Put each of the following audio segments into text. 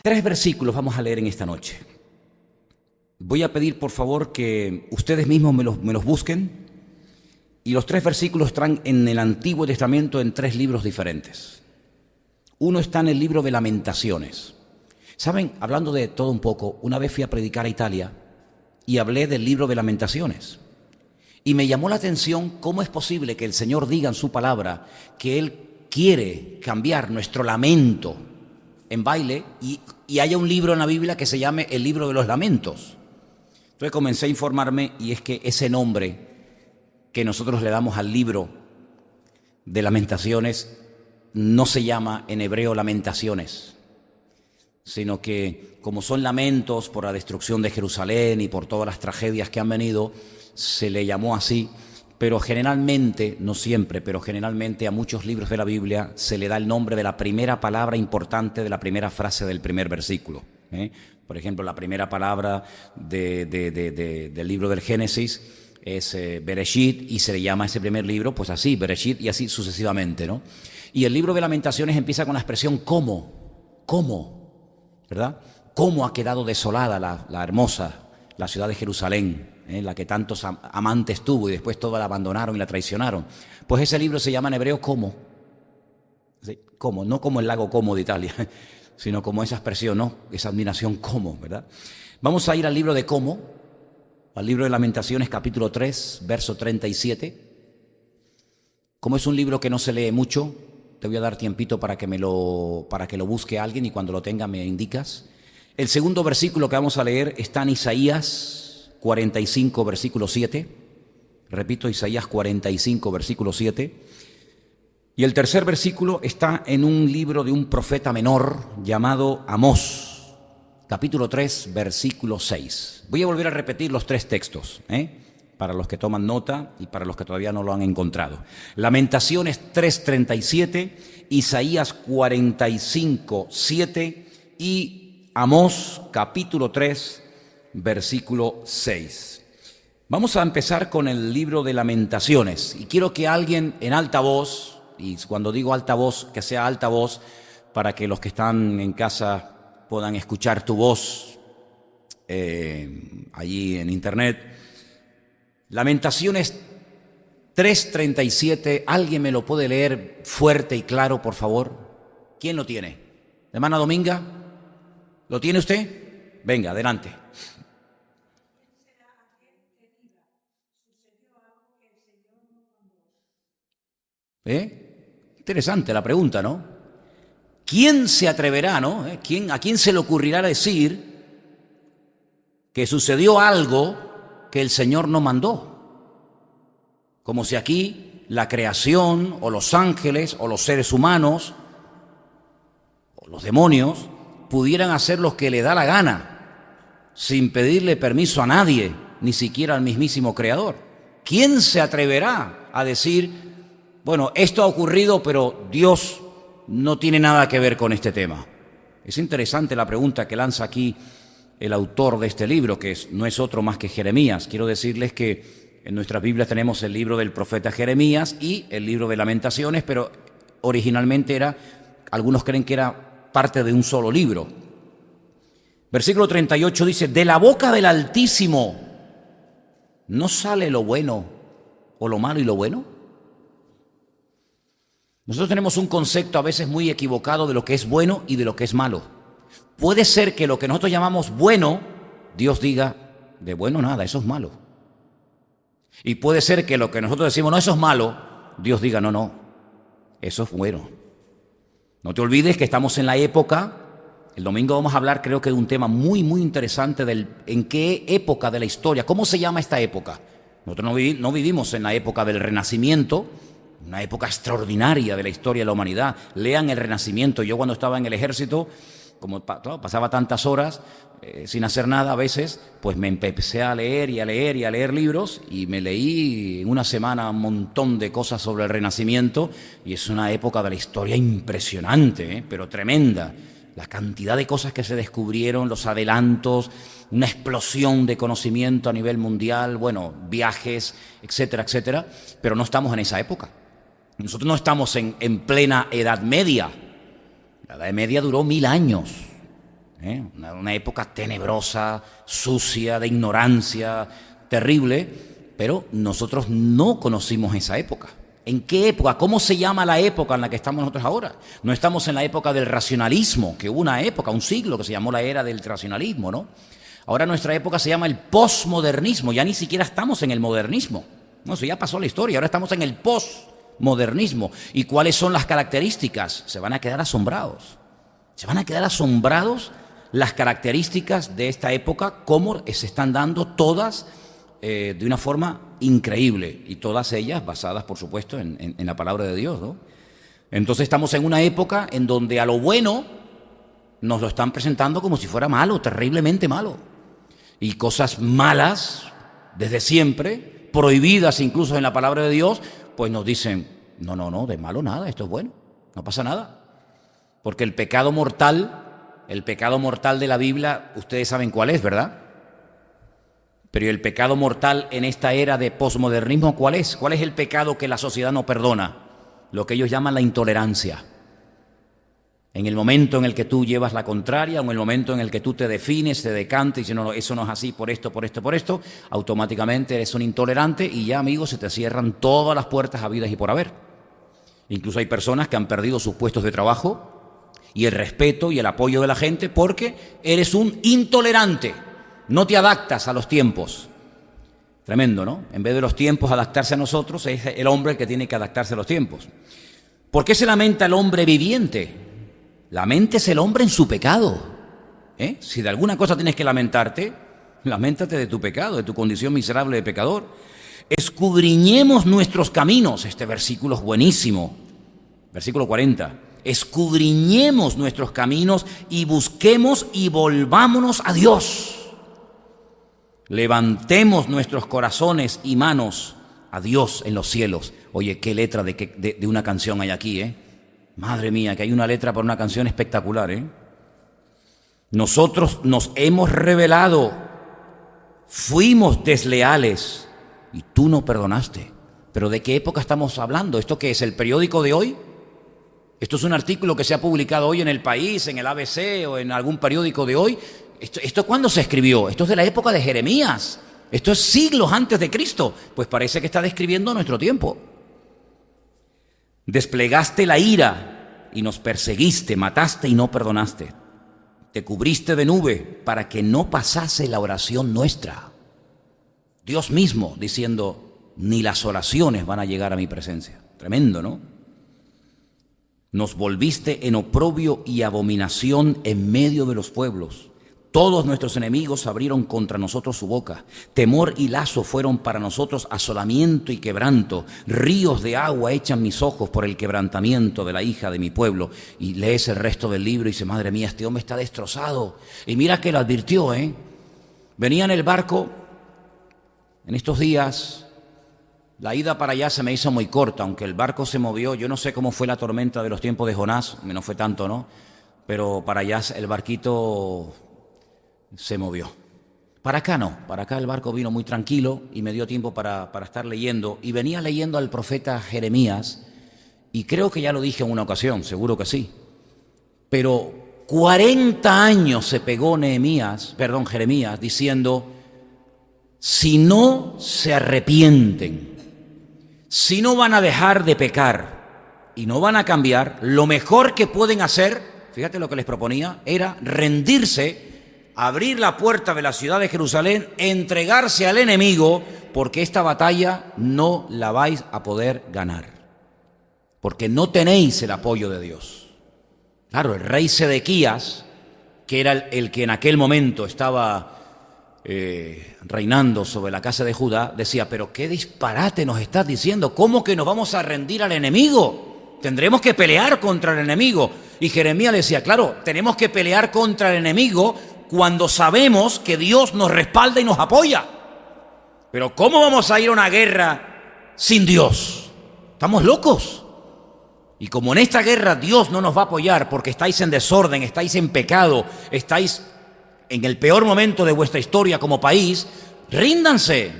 Tres versículos vamos a leer en esta noche. Voy a pedir por favor que ustedes mismos me los busquen. Y los tres versículos están en el Antiguo Testamento en tres libros diferentes. Uno está en el libro de Lamentaciones. ¿Saben? Hablando de todo un poco, una vez fui a predicar a Italia y hablé del libro de Lamentaciones. Y me llamó la atención cómo es posible que el Señor diga en su palabra que Él quiere cambiar nuestro lamento en baile y haya un libro en la Biblia que se llame el libro de los lamentos. Entonces comencé a informarme y es que ese nombre que nosotros le damos al libro de Lamentaciones no se llama en hebreo Lamentaciones, sino que como son lamentos por la destrucción de Jerusalén y por todas las tragedias que han venido, se le llamó así, pero generalmente, no siempre, pero generalmente a muchos libros de la Biblia se le da el nombre de la primera palabra importante de la primera frase del primer versículo. Por ejemplo, la primera palabra del libro del Génesis es Bereshit y se le llama a ese primer libro pues así, Bereshit, y así sucesivamente, ¿no? Y el libro de Lamentaciones empieza con la expresión ¿cómo? ¿Verdad? ¿Cómo ha quedado desolada la hermosa, la ciudad de Jerusalén, la que tantos amantes tuvo y después toda la abandonaron y la traicionaron? Pues ese libro se llama en hebreo ¿cómo? ¿Sí? ¿Cómo? No como el lago Como de Italia, sino como esa expresión, ¿no? Esa admiración ¿cómo? ¿Verdad? Vamos a ir al libro de ¿cómo? Al libro de Lamentaciones, capítulo 3, verso 37. Como es un libro que no se lee mucho, te voy a dar tiempito para que lo busque alguien y cuando lo tenga me indicas. El segundo versículo que vamos a leer está en Isaías 45, versículo 7. Repito, Isaías 45, versículo 7. Y el tercer versículo está en un libro de un profeta menor llamado Amós, capítulo 3, versículo 6. Voy a volver a repetir los tres textos, para los que toman nota y para los que todavía no lo han encontrado. Lamentaciones 3:37, Isaías 45, 7 y Amós, capítulo 3, versículo 6. Vamos a empezar con el libro de Lamentaciones y quiero que alguien en alta voz, y cuando digo alta voz, que sea alta voz para que los que están en casa puedan escuchar tu voz allí en internet. Lamentaciones 3:37, ¿alguien me lo puede leer fuerte y claro, por favor? ¿Quién lo tiene? Hermana Dominga, ¿lo tiene usted? Venga, adelante. Interesante la pregunta, ¿no? ¿Quién se atreverá, no? ¿A quién se le ocurrirá decir que sucedió algo que el Señor no mandó? Como si aquí la creación o los ángeles o los seres humanos o los demonios pudieran hacer lo que le da la gana sin pedirle permiso a nadie, ni siquiera al mismísimo Creador. ¿Quién se atreverá a decir, bueno, esto ha ocurrido, pero Dios no tiene nada que ver con este tema? Es interesante la pregunta que lanza aquí el autor de este libro, que no es otro más que Jeremías. Quiero decirles que en nuestras Biblias tenemos el libro del profeta Jeremías y el libro de Lamentaciones, pero originalmente algunos creen que era parte de un solo libro. Versículo 38 dice, de la boca del Altísimo no sale lo bueno o lo malo y lo bueno. Nosotros tenemos un concepto a veces muy equivocado de lo que es bueno y de lo que es malo. Puede ser que lo que nosotros llamamos bueno, Dios diga, de bueno nada, eso es malo. Y puede ser que lo que nosotros decimos, no, eso es malo, Dios diga, no, eso es bueno. No te olvides que estamos en la época, el domingo vamos a hablar creo que de un tema muy, muy interesante en qué época de la historia, ¿cómo se llama esta época? Nosotros no vivimos en la época del Renacimiento, una época extraordinaria de la historia de la humanidad. Lean el Renacimiento. Yo cuando estaba en el ejército, como pasaba tantas horas sin hacer nada a veces, pues me empecé a leer y a leer y a leer libros y me leí en una semana un montón de cosas sobre el Renacimiento y es una época de la historia impresionante, pero tremenda. La cantidad de cosas que se descubrieron, los adelantos, una explosión de conocimiento a nivel mundial, bueno, viajes, etcétera, etcétera, pero no estamos en esa época. Nosotros no estamos en plena Edad Media. La Edad Media duró 1000 años. Una época tenebrosa, sucia, de ignorancia, terrible, pero nosotros no conocimos esa época. ¿En qué época? ¿Cómo se llama la época en la que estamos nosotros ahora? No estamos en la época del racionalismo, que hubo una época, un siglo que se llamó la era del racionalismo, ¿no? Ahora nuestra época se llama el posmodernismo, ya ni siquiera estamos en el modernismo. No, eso ya pasó la historia, ahora estamos en el posmodernismo. ¿Y cuáles son las características? Se van a quedar asombrados. Se van a quedar asombrados las características de esta época, cómo se están dando todas de una forma increíble, y todas ellas basadas, por supuesto, en la palabra de Dios, ¿no? Entonces estamos en una época en donde a lo bueno nos lo están presentando como si fuera malo, terriblemente malo, y cosas malas desde siempre, prohibidas incluso en la palabra de Dios, pues nos dicen, no, de malo nada, esto es bueno, no pasa nada, porque el pecado mortal de la Biblia, ustedes saben cuál es, ¿verdad? Pero el pecado mortal en esta era de posmodernismo, ¿cuál es? ¿Cuál es el pecado que la sociedad no perdona? Lo que ellos llaman la intolerancia. En el momento en el que tú llevas la contraria, o en el momento en el que tú te defines, te decantas y dices, no, eso no es así, por esto, automáticamente eres un intolerante y ya, amigos, se te cierran todas las puertas habidas y por haber. Incluso hay personas que han perdido sus puestos de trabajo y el respeto y el apoyo de la gente porque eres un intolerante. No te adaptas a los tiempos. Tremendo, ¿no? En vez de los tiempos adaptarse a nosotros, es el hombre el que tiene que adaptarse a los tiempos. ¿Por qué se lamenta el hombre viviente? Laméntese el hombre en su pecado. Si de alguna cosa tienes que lamentarte, lamentate de tu pecado, de tu condición miserable de pecador. Escudriñemos nuestros caminos. Este versículo es buenísimo. Versículo 40. Escudriñemos nuestros caminos y busquemos y volvámonos a Dios. Levantemos nuestros corazones y manos a Dios en los cielos. Oye, qué letra de una canción hay aquí, Madre mía, que hay una letra para una canción espectacular, Nosotros nos hemos rebelado, fuimos desleales y tú no perdonaste. ¿Pero de qué época estamos hablando? ¿Esto qué es, el periódico de hoy? ¿Esto es un artículo que se ha publicado hoy en El País, en el ABC o en algún periódico de hoy? ¿Esto cuándo se escribió? Esto es de la época de Jeremías. Esto es siglos antes de Cristo. Pues parece que está describiendo nuestro tiempo. Desplegaste la ira y nos perseguiste, mataste y no perdonaste. Te cubriste de nube para que no pasase la oración nuestra. Dios mismo diciendo, ni las oraciones van a llegar a mi presencia. Tremendo, ¿no? Nos volviste en oprobio y abominación en medio de los pueblos. Todos nuestros enemigos abrieron contra nosotros su boca. Temor y lazo fueron para nosotros asolamiento y quebranto. Ríos de agua echan mis ojos por el quebrantamiento de la hija de mi pueblo. Y lees el resto del libro y dice, madre mía, este hombre está destrozado. Y mira que lo advirtió, Venía en el barco en estos días. La ida para allá se me hizo muy corta, aunque el barco se movió. Yo no sé cómo fue la tormenta de los tiempos de Jonás, no fue tanto, ¿no? Pero para allá el barquito se movió. Para acá no, para acá el barco vino muy tranquilo y me dio tiempo para estar leyendo. Y venía leyendo al profeta Jeremías, y creo que ya lo dije en una ocasión, seguro que sí. Pero 40 años se pegó Jeremías, diciendo, si no se arrepienten, si no van a dejar de pecar y no van a cambiar, lo mejor que pueden hacer, fíjate lo que les proponía, era rendirse, abrir la puerta de la ciudad de Jerusalén, entregarse al enemigo, porque esta batalla no la vais a poder ganar, porque no tenéis el apoyo de Dios. Claro, el rey Sedequías, que era el que en aquel momento estaba reinando sobre la casa de Judá, decía, pero qué disparate nos estás diciendo, ¿cómo que nos vamos a rendir al enemigo? Tendremos que pelear contra el enemigo. Y Jeremías le decía, claro, tenemos que pelear contra el enemigo cuando sabemos que Dios nos respalda y nos apoya. Pero ¿cómo vamos a ir a una guerra sin Dios? Estamos locos. Y como en esta guerra Dios no nos va a apoyar porque estáis en desorden, estáis en pecado, estáis en el peor momento de vuestra historia como país, ríndanse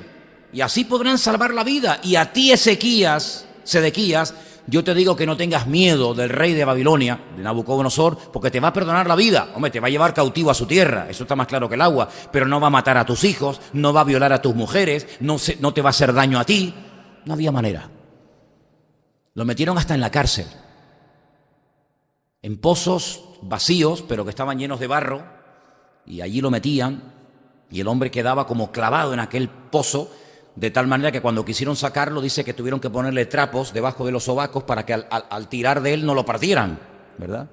y así podrán salvar la vida. Y a ti, Sedequías, yo te digo que no tengas miedo del rey de Babilonia, de Nabucodonosor, porque te va a perdonar la vida. Hombre, te va a llevar cautivo a su tierra, eso está más claro que el agua, pero no va a matar a tus hijos, no va a violar a tus mujeres, no te va a hacer daño a ti. No había manera. Lo metieron hasta en la cárcel, en pozos vacíos, pero que estaban llenos de barro, y allí lo metían, y el hombre quedaba como clavado en aquel pozo, de tal manera que cuando quisieron sacarlo, dice que tuvieron que ponerle trapos debajo de los sobacos para que al tirar de él no lo partieran, ¿verdad?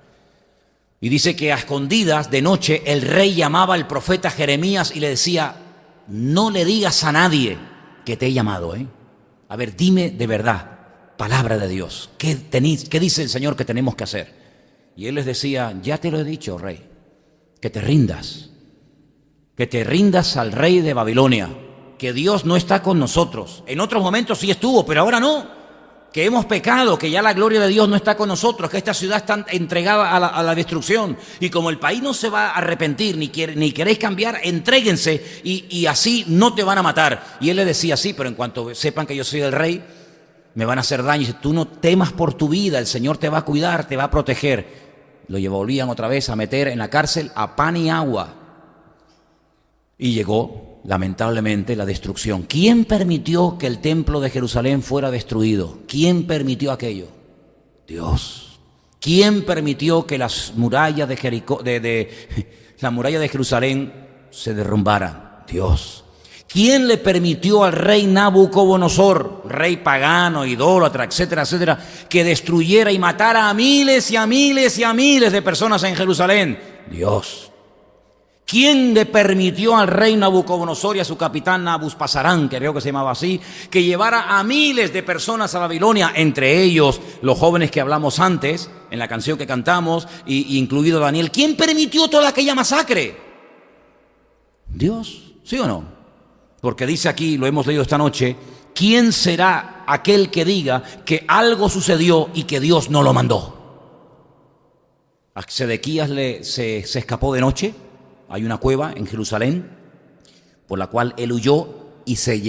Y dice que a escondidas, de noche, el rey llamaba al profeta Jeremías y le decía, no le digas a nadie que te he llamado, ¿eh? A ver, dime de verdad, palabra de Dios, ¿qué dice el Señor que tenemos que hacer? Y él les decía, ya te lo he dicho, rey, que te rindas al rey de Babilonia, que Dios no está con nosotros. En otros momentos sí estuvo, pero ahora no, que hemos pecado, que ya la gloria de Dios no está con nosotros, que esta ciudad está entregada a la destrucción, y como el país no se va a arrepentir, ni queréis cambiar, entréguense, y así no te van a matar. Y él le decía, sí, pero en cuanto sepan que yo soy el rey, me van a hacer daño. Y dice, tú no temas por tu vida, el Señor te va a cuidar, te va a proteger. Lo volvían otra vez a meter en la cárcel a pan y agua. Y llegó, lamentablemente, la destrucción. ¿Quién permitió que el templo de Jerusalén fuera destruido? ¿Quién permitió aquello? Dios. ¿Quién permitió que las murallas de Jericó, la muralla de Jerusalén se derrumbaran? Dios. ¿Quién le permitió al rey Nabucodonosor, rey pagano, idólatra, etcétera, etcétera, que destruyera y matara a miles y a miles y a miles de personas en Jerusalén? Dios. ¿Quién le permitió al rey Nabucodonosor y a su capitán Nabuspasarán, que creo que se llamaba así, que llevara a miles de personas a Babilonia, entre ellos los jóvenes que hablamos antes, en la canción que cantamos, incluido Daniel? ¿Quién permitió toda aquella masacre? Dios, ¿sí o no? Porque dice aquí, lo hemos leído esta noche, ¿quién será aquel que diga que algo sucedió y que Dios no lo mandó? ¿A Sedequías se escapó de noche? Hay una cueva en Jerusalén por la cual él huyó y se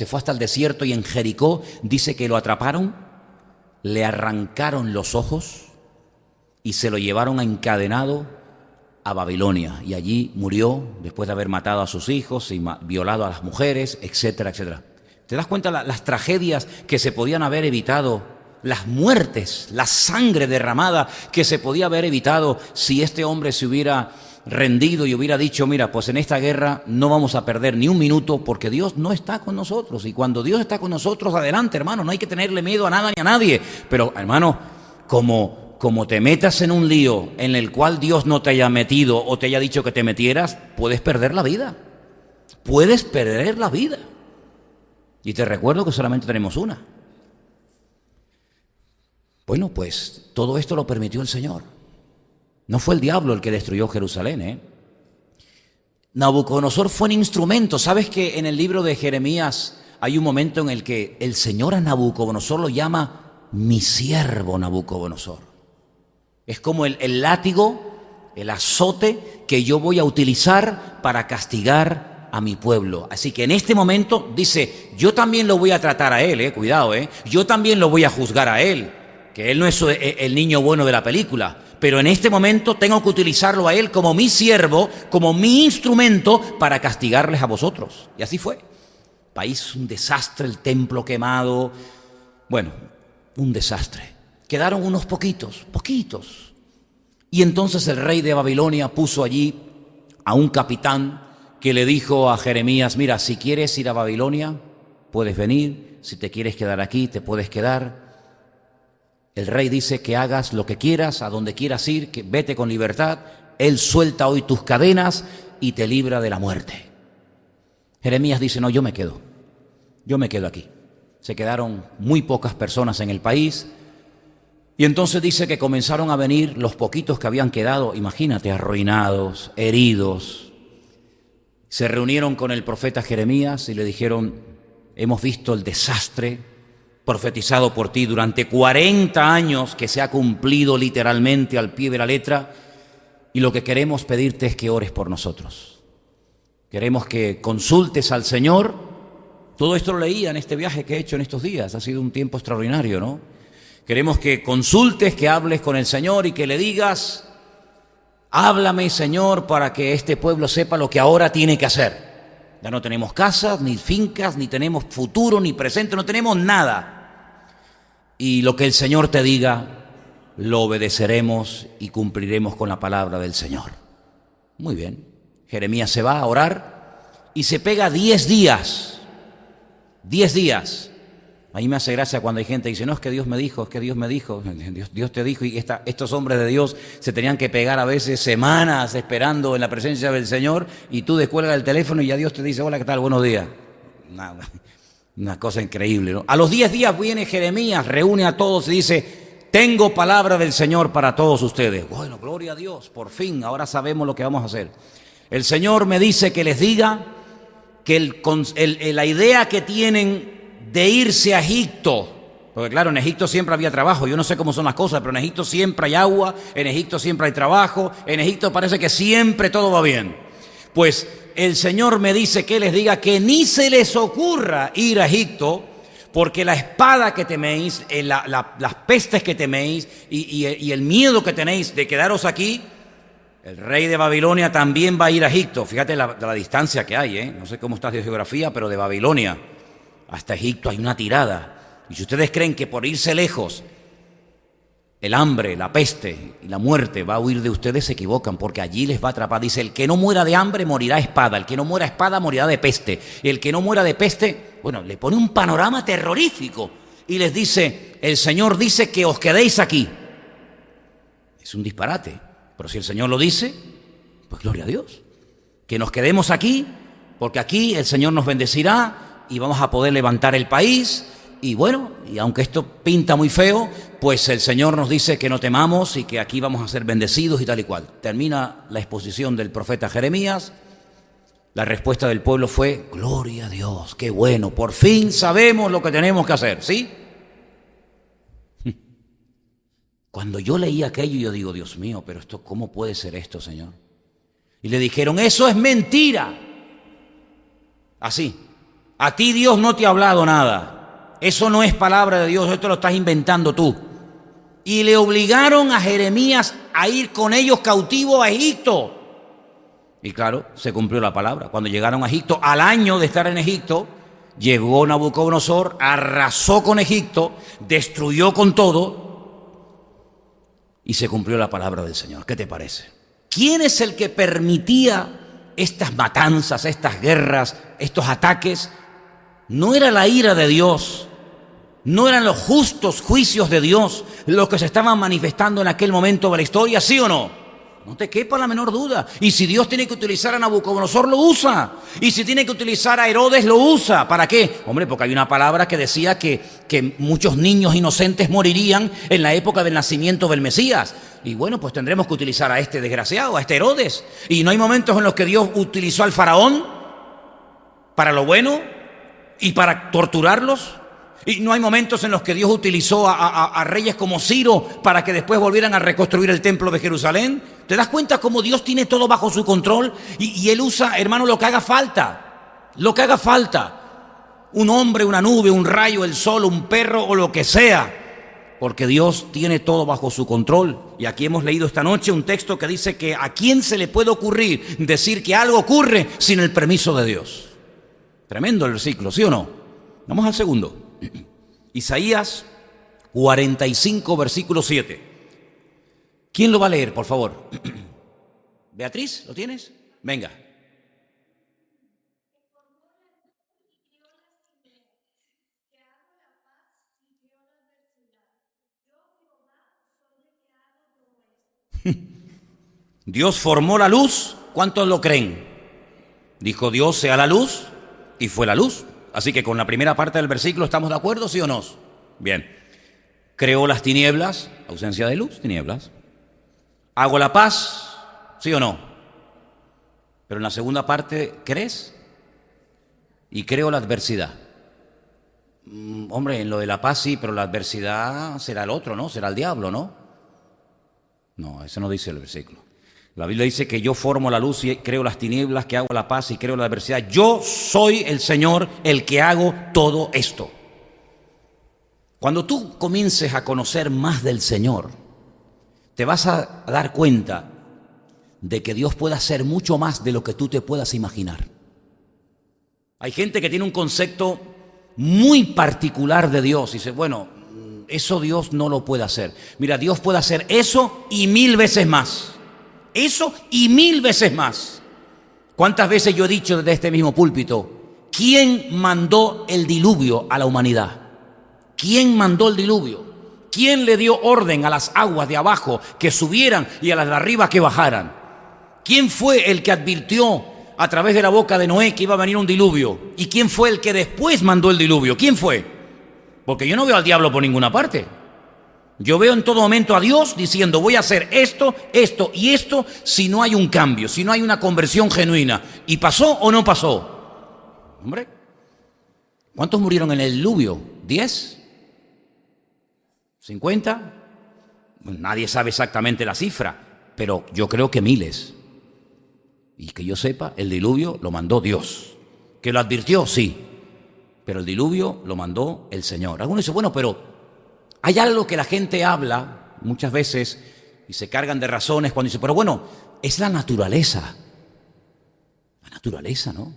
fue hasta el desierto, y en Jericó dice que lo atraparon, le arrancaron los ojos y se lo llevaron encadenado a Babilonia, y allí murió después de haber matado a sus hijos y violado a las mujeres, etcétera, etcétera. ¿Te das cuenta las tragedias que se podían haber evitado? Las muertes, la sangre derramada que se podía haber evitado si este hombre se hubiera rendido y hubiera dicho, mira, pues en esta guerra no vamos a perder ni un minuto, porque Dios no está con nosotros. Y cuando Dios está con nosotros, adelante, hermano, no hay que tenerle miedo a nada ni a nadie. Pero, hermano, como te metas en un lío en el cual Dios no te haya metido o te haya dicho que te metieras, puedes perder la vida. Puedes perder la vida. Y te recuerdo que solamente tenemos una. Bueno, pues todo esto lo permitió el Señor. No fue el diablo el que destruyó Jerusalén, ¿eh? Nabucodonosor fue un instrumento. ¿Sabes que en el libro de Jeremías hay un momento en el que el Señor a Nabucodonosor lo llama mi siervo Nabucodonosor? Es como el látigo, el azote que yo voy a utilizar para castigar a mi pueblo. Así que en este momento dice, yo también lo voy a tratar a él, cuidado, yo también lo voy a juzgar a él, que él no es el niño bueno de la película. Pero en este momento tengo que utilizarlo a él como mi siervo, como mi instrumento para castigarles a vosotros. Y así fue. País, un desastre, el templo quemado. Bueno, un desastre. Quedaron unos poquitos. Y entonces el rey de Babilonia puso allí a un capitán que le dijo a Jeremías, mira, si quieres ir a Babilonia, puedes venir. Si te quieres quedar aquí, te puedes quedar. El rey dice que hagas lo que quieras, a donde quieras ir, que vete con libertad. Él suelta hoy tus cadenas y te libra de la muerte. Jeremías dice, no, yo me quedo aquí. Se quedaron muy pocas personas en el país. Y entonces dice que comenzaron a venir los poquitos que habían quedado, imagínate, arruinados, heridos. Se reunieron con el profeta Jeremías y le dijeron, hemos visto el desastre profetizado por ti durante 40 años, que se ha cumplido literalmente al pie de la letra, y lo que queremos pedirte es que ores por nosotros. Queremos que consultes al Señor. Todo esto lo leía en este viaje que he hecho en estos días, ha sido un tiempo extraordinario, ¿no? Queremos que consultes, que hables con el Señor y que le digas: háblame, Señor, para que este pueblo sepa lo que ahora tiene que hacer. Ya no tenemos casas, ni fincas, ni tenemos futuro, ni presente, no tenemos nada. Y lo que el Señor te diga, lo obedeceremos y cumpliremos con la palabra del Señor. Muy bien. Jeremías se va a orar y se pega 10 días. 10 días. A mí me hace gracia cuando hay gente que dice: no, es que Dios me dijo, es que Dios me dijo, Dios te dijo. Y estos hombres de Dios se tenían que pegar a veces semanas esperando en la presencia del Señor, y tú descuelgas el teléfono y ya Dios te dice: hola, ¿qué tal? Buenos días. Una cosa increíble, ¿no? A los 10 días viene Jeremías, reúne a todos y dice: tengo palabra del Señor para todos ustedes. Bueno, gloria a Dios, por fin, ahora sabemos lo que vamos a hacer. El Señor me dice que les diga que la idea que tienen de irse a Egipto, porque claro, en Egipto siempre había trabajo. Yo no sé cómo son las cosas, pero en Egipto siempre hay agua, en Egipto siempre hay trabajo, en Egipto parece que siempre todo va bien. Pues el Señor me dice que les diga que ni se les ocurra ir a Egipto, porque la espada que teméis, las pestes que teméis y el miedo que tenéis de quedaros aquí, el rey de Babilonia también va a ir a Egipto. Fíjate la distancia que hay, no sé cómo estás de geografía, pero de Babilonia hasta Egipto hay una tirada. Y si ustedes creen que por irse lejos el hambre, la peste y la muerte va a huir de ustedes, se equivocan, porque allí les va a atrapar. Dice: el que no muera de hambre morirá a espada, el que no muera a espada morirá de peste, y el que no muera de peste, bueno, le pone un panorama terrorífico y les dice: el Señor dice que os quedéis aquí. Es un disparate, pero si el Señor lo dice, pues gloria a Dios, que nos quedemos aquí, porque aquí el Señor nos bendecirá y vamos a poder levantar el país. Y bueno, y aunque esto pinta muy feo, pues el Señor nos dice que no temamos y que aquí vamos a ser bendecidos y tal y cual. Termina la exposición del profeta Jeremías. La respuesta del pueblo fue: gloria a Dios, qué bueno, por fin sabemos lo que tenemos que hacer, ¿sí? Cuando yo leí aquello, yo digo: Dios mío, pero esto, ¿cómo puede ser esto, Señor? Y le dijeron: eso es mentira. Así: a ti Dios no te ha hablado nada. Eso no es palabra de Dios, esto lo estás inventando tú. Y le obligaron a Jeremías a ir con ellos cautivo a Egipto. Y claro, se cumplió la palabra. Cuando llegaron a Egipto, al año de estar en Egipto, llegó Nabucodonosor, arrasó con Egipto, destruyó con todo, y se cumplió la palabra del Señor. ¿Qué te parece? ¿Quién es el que permitía estas matanzas, estas guerras, estos ataques? No era la ira de Dios, no eran los justos juicios de Dios los que se estaban manifestando en aquel momento de la historia, ¿sí o no? No te quepa la menor duda. Y si Dios tiene que utilizar a Nabucodonosor, lo usa. Y si tiene que utilizar a Herodes, lo usa. ¿Para qué? Hombre, porque hay una palabra que decía que muchos niños inocentes morirían en la época del nacimiento del Mesías. Y bueno, pues tendremos que utilizar a este desgraciado, a este Herodes. Y no hay momentos en los que Dios utilizó al faraón para lo bueno y para torturarlos. Y no hay momentos en los que Dios utilizó a reyes como Ciro para que después volvieran a reconstruir el templo de Jerusalén. ¿Te das cuenta cómo Dios tiene todo bajo su control? Y Él usa, hermano, lo que haga falta. Lo que haga falta. Un hombre, una nube, un rayo, el sol, un perro o lo que sea. Porque Dios tiene todo bajo su control. Y aquí hemos leído esta noche un texto que dice que ¿a quién se le puede ocurrir decir que algo ocurre sin el permiso de Dios? Tremendo el versículo, ¿sí o no? Vamos al segundo. Isaías 45, versículo 7. ¿Quién lo va a leer, por favor? Beatriz, ¿lo tienes? Venga. Dios formó la luz. ¿Cuántos lo creen? Dijo Dios: sea la luz, y fue la luz. Así que con la primera parte del versículo, ¿estamos de acuerdo, sí o no? Bien. Creó las tinieblas, ausencia de luz, tinieblas. Hago la paz, sí o no. Pero en la segunda parte, ¿crees? Y creo la adversidad. Hombre, en lo de la paz sí, pero la adversidad será el otro, ¿no? Será el diablo, ¿no? No, eso no dice el versículo. La Biblia dice que yo formo la luz y creo las tinieblas, que hago la paz y creo la adversidad. Yo soy el Señor el que hago todo esto. Cuando tú comiences a conocer más del Señor, te vas a dar cuenta de que Dios puede hacer mucho más de lo que tú te puedas imaginar. Hay gente que tiene un concepto muy particular de Dios y dice, bueno, eso Dios no lo puede hacer. Mira, Dios puede hacer eso y 1000 veces más. Eso y 1000 veces más. ¿Cuántas veces yo he dicho desde este mismo púlpito, quién mandó el diluvio a la humanidad? ¿Quién mandó el diluvio? ¿Quién le dio orden a las aguas de abajo que subieran y a las de arriba que bajaran? ¿Quién fue el que advirtió a través de la boca de Noé que iba a venir un diluvio? ¿Y quién fue el que después mandó el diluvio? ¿Quién fue? Porque yo no veo al diablo por ninguna parte. Yo veo en todo momento a Dios diciendo, voy a hacer esto, esto y esto, si no hay un cambio, si no hay una conversión genuina. ¿Y pasó o no pasó? Hombre, ¿cuántos murieron en el diluvio? ¿10? ¿50? Bueno, nadie sabe exactamente la cifra, pero yo creo que miles. Y que yo sepa, el diluvio lo mandó Dios. ¿Que lo advirtió? Sí. Pero el diluvio lo mandó el Señor. Algunos dicen, bueno, pero hay algo que la gente habla muchas veces y se cargan de razones cuando dicen, pero bueno, es la naturaleza. La naturaleza, ¿no?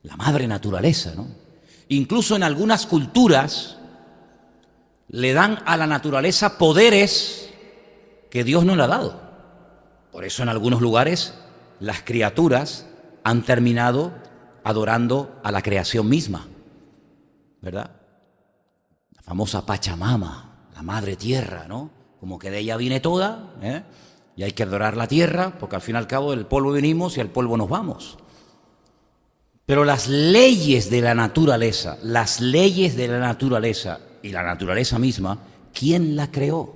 La madre naturaleza, ¿no? Incluso en algunas culturas le dan a la naturaleza poderes que Dios no le ha dado. Por eso en algunos lugares las criaturas han terminado adorando a la creación misma, ¿verdad? La famosa Pachamama, la madre tierra, ¿no? Como que de ella viene toda, ¿eh? Y hay que adorar la tierra, porque al fin y al cabo del polvo venimos y al polvo nos vamos. Pero las leyes de la naturaleza y la naturaleza misma, ¿quién la creó?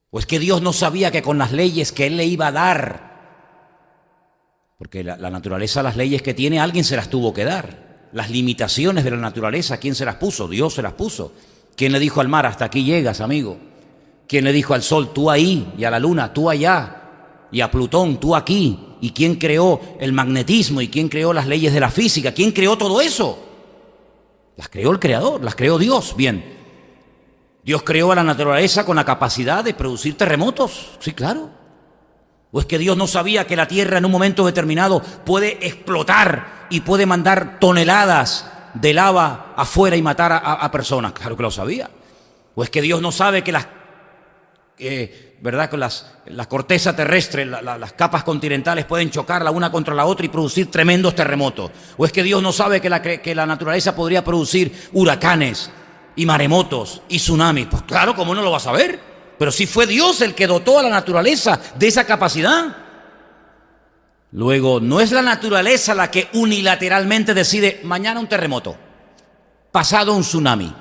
¿O es que Dios no sabía que con las leyes que Él le iba a dar? Porque la naturaleza, las leyes que tiene, alguien se las tuvo que dar. Las limitaciones de la naturaleza, ¿quién se las puso? Dios se las puso. ¿Quién le dijo al mar, hasta aquí llegas, amigo? ¿Quién le dijo al sol, tú ahí? Y a la luna, tú allá. Y a Plutón, tú aquí. ¿Y quién creó el magnetismo? ¿Y quién creó las leyes de la física? ¿Quién creó todo eso? Las creó el Creador, las creó Dios. Bien. ¿Dios creó a la naturaleza con la capacidad de producir terremotos? Sí, claro. ¿O es que Dios no sabía que la Tierra en un momento determinado puede explotar y puede mandar toneladas de lava afuera y matar a personas? Claro que lo sabía. ¿O es que Dios no sabe que ¿verdad? Que la corteza terrestre, las capas continentales pueden chocar la una contra la otra y producir tremendos terremotos? ¿O es que Dios no sabe que la naturaleza podría producir huracanes y maremotos y tsunamis? Pues claro, ¿cómo no lo va a saber? Pero sí fue Dios el que dotó a la naturaleza de esa capacidad. Luego, no es la naturaleza la que unilateralmente decide mañana un terremoto, pasado un tsunami,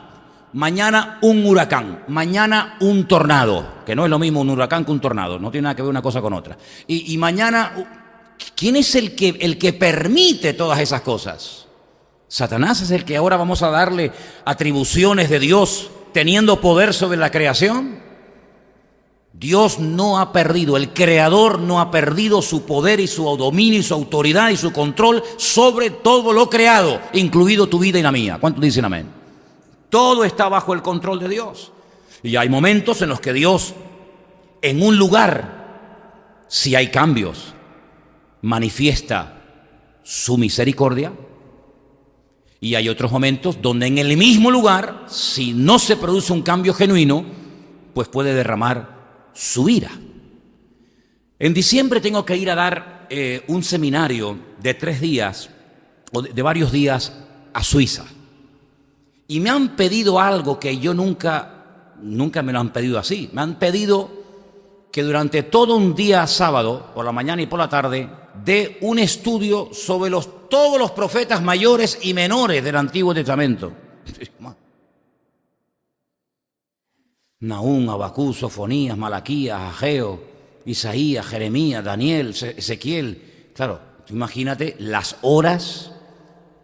mañana un huracán, mañana un tornado, que no es lo mismo un huracán que un tornado, no tiene nada que ver una cosa con otra. Y mañana, ¿quién es el que permite todas esas cosas? Satanás es el que ahora vamos a darle atribuciones de Dios teniendo poder sobre la creación. Dios no ha perdido, el Creador no ha perdido su poder y su dominio y su autoridad y su control sobre todo lo creado, incluido tu vida y la mía. ¿Cuántos dicen amén? Todo está bajo el control de Dios. Y hay momentos en los que Dios, en un lugar, si hay cambios, manifiesta su misericordia. Y hay otros momentos donde en el mismo lugar, si no se produce un cambio genuino, pues puede derramar su ira. En diciembre tengo que ir a dar un seminario de 3 días, o de varios días, a Suiza. Y me han pedido algo que yo nunca me lo han pedido así. Me han pedido que durante todo un día sábado, por la mañana y por la tarde, dé un estudio sobre todos los profetas mayores y menores del Antiguo Testamento. Nahum, Habacuc, Sofonías, Malaquías, Ageo, Isaías, Jeremías, Daniel, Ezequiel. Claro, tú imagínate las horas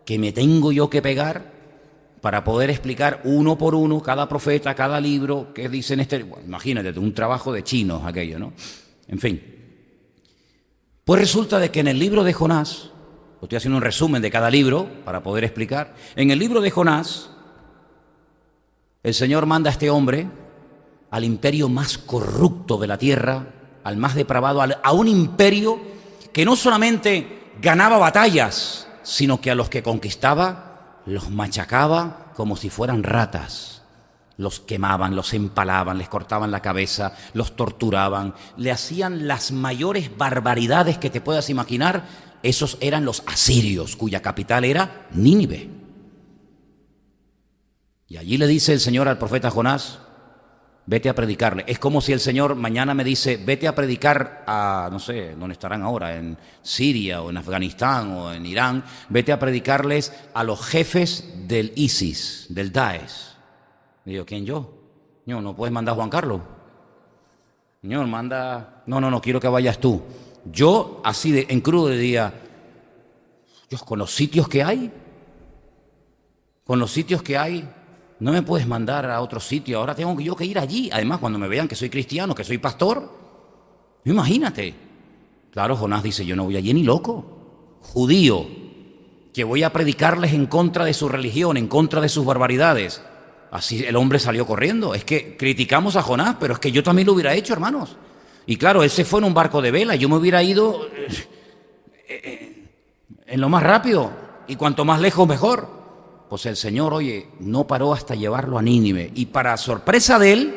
que me tengo yo que pegar para poder explicar uno por uno cada profeta, cada libro, qué dicen bueno, imagínate, un trabajo de chinos aquello, ¿no? En fin. Pues resulta de que en el libro de Jonás, estoy haciendo un resumen de cada libro para poder explicar, en el libro de Jonás El Señor manda a este hombre al imperio más corrupto de la tierra, al más depravado, a un imperio que no solamente ganaba batallas, sino que a los que conquistaba los machacaba como si fueran ratas. Los quemaban, los empalaban, les cortaban la cabeza, los torturaban, le hacían las mayores barbaridades que te puedas imaginar. Esos eran los asirios, cuya capital era Nínive. Y allí le dice el Señor al profeta Jonás: vete a predicarle. Es como si el Señor mañana me dice: vete a predicar a, no sé, ¿dónde estarán ahora? En Siria o en Afganistán o en Irán. Vete a predicarles a los jefes del ISIS, del Daesh. Digo, ¿quién yo? Señor, ¿no puedes mandar a Juan Carlos? Señor, manda... No, quiero que vayas tú. Yo, así en crudo, diría: Dios, con los sitios que hay, no me puedes mandar a otro sitio. Ahora tengo yo que ir allí. Además, cuando me vean que soy cristiano, que soy pastor, imagínate. Claro, Jonás dice: yo no voy allí ni loco. Judío, que voy a predicarles en contra de su religión, en contra de sus barbaridades. Así el hombre salió corriendo. Es que criticamos a Jonás, pero es que yo también lo hubiera hecho, hermanos. Y claro, él se fue en un barco de vela. Yo me hubiera ido en lo más rápido. Y cuanto más lejos, mejor. Pues el Señor, oye, no paró hasta llevarlo a Nínive. Y para sorpresa de él,